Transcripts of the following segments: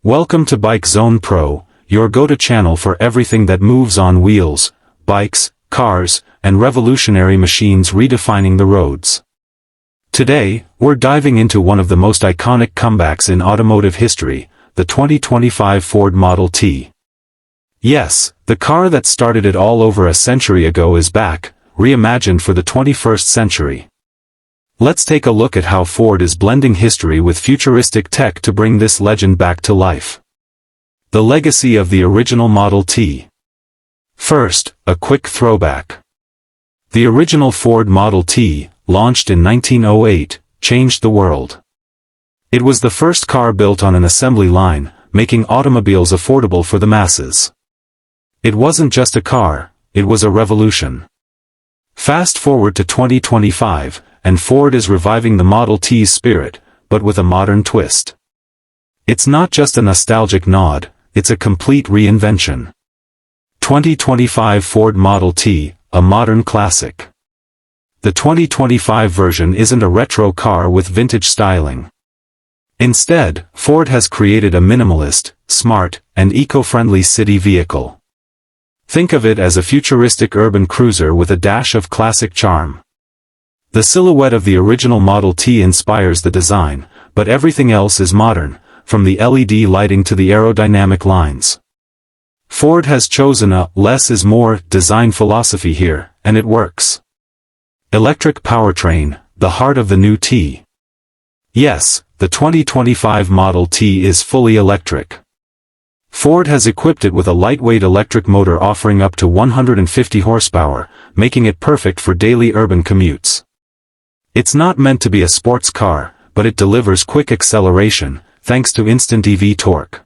Welcome to Bike Zone Pro, your go-to channel for everything that moves on wheels, bikes, cars, and revolutionary machines redefining the roads. Today, we're diving into one of the most iconic comebacks in automotive history, the 2025 Ford Model T. Yes, the car that started it all over a century ago is back, reimagined for the 21st century. Let's take a look at how Ford is blending history with futuristic tech to bring this legend back to life. The legacy of the original Model T. First, a quick throwback. The original Ford Model T, launched in 1908, changed the world. It was the first car built on an assembly line, making automobiles affordable for the masses. It wasn't just a car, it was a revolution. Fast forward to 2025, and Ford is reviving the Model T's spirit, but with a modern twist. It's not just a nostalgic nod, it's a complete reinvention. 2025 Ford Model T, a modern classic. The 2025 version isn't a retro car with vintage styling. Instead, Ford has created a minimalist, smart, and eco-friendly city vehicle. Think of it as a futuristic urban cruiser with a dash of classic charm. The silhouette of the original Model T inspires the design, but everything else is modern, from the LED lighting to the aerodynamic lines. Ford has chosen a less is more design philosophy here, and it works. Electric powertrain, the heart of the new T. Yes, the 2025 Model T is fully electric. Ford has equipped it with a lightweight electric motor offering up to 150 horsepower, making it perfect for daily urban commutes. It's not meant to be a sports car, but it delivers quick acceleration, thanks to instant EV torque.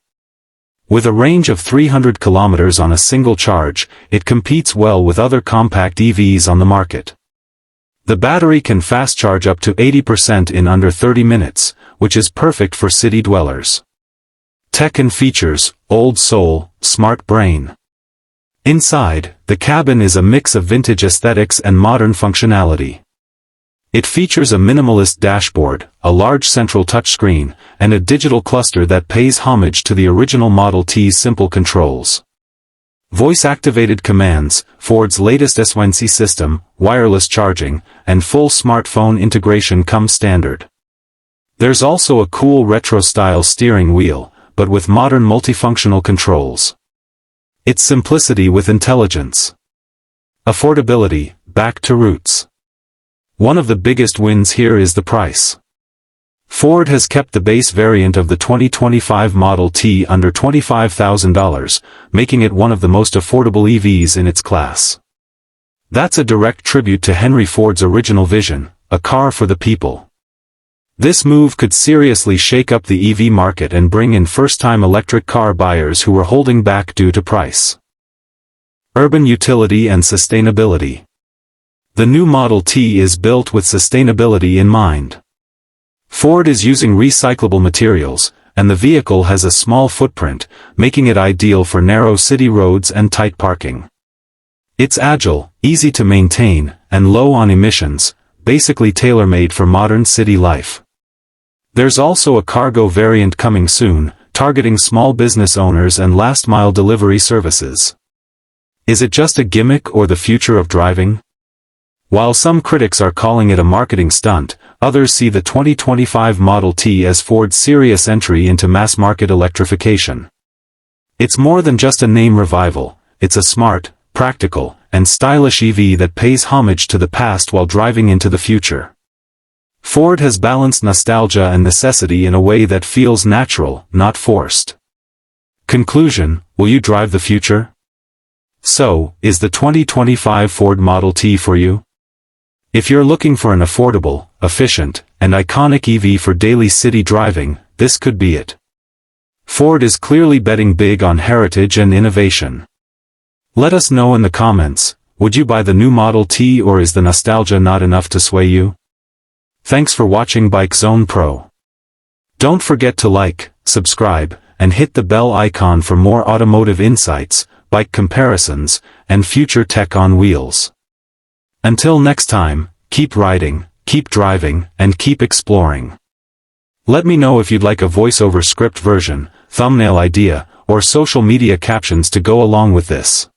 With a range of 300 kilometers on a single charge, it competes well with other compact EVs on the market. The battery can fast charge up to 80% in under 30 minutes, which is perfect for city dwellers. Tech and features: old soul, smart brain. Inside, the cabin is a mix of vintage aesthetics and modern functionality. It features a minimalist dashboard, a large central touchscreen, and a digital cluster that pays homage to the original Model T's simple controls. Voice-activated commands, Ford's latest SWNC system, wireless charging, and full smartphone integration come standard. There's also a cool retro-style steering wheel, but with modern multifunctional controls. It's simplicity with intelligence. Affordability, back to roots. One of the biggest wins here is the price. Ford has kept the base variant of the 2025 Model T under $25,000, making it one of the most affordable EVs in its class. That's a direct tribute to Henry Ford's original vision, a car for the people. This move could seriously shake up the EV market and bring in first-time electric car buyers who were holding back due to price. Urban utility and sustainability. The new Model T is built with sustainability in mind. Ford is using recyclable materials, and the vehicle has a small footprint, making it ideal for narrow city roads and tight parking. It's agile, easy to maintain, and low on emissions, basically tailor-made for modern city life. There's also a cargo variant coming soon, targeting small business owners and last-mile delivery services. Is it just a gimmick or the future of driving? While some critics are calling it a marketing stunt, others see the 2025 Model T as Ford's serious entry into mass-market electrification. It's more than just a name revival, it's a smart, practical, and stylish EV that pays homage to the past while driving into the future. Ford has balanced nostalgia and necessity in a way that feels natural, not forced. Conclusion: will you drive the future? So, is the 2025 Ford Model T for you? If you're looking for an affordable, efficient, and iconic EV for daily city driving, this could be it. Ford is clearly betting big on heritage and innovation. Let us know in the comments, would you buy the new Model T or is the nostalgia not enough to sway you? Thanks for watching Bike Zone Pro. Don't forget to like, subscribe, and hit the bell icon for more automotive insights, bike comparisons, and future tech on wheels. Until next time, keep riding, keep driving, and keep exploring. Let me know if you'd like a voiceover script version, thumbnail idea, or social media captions to go along with this.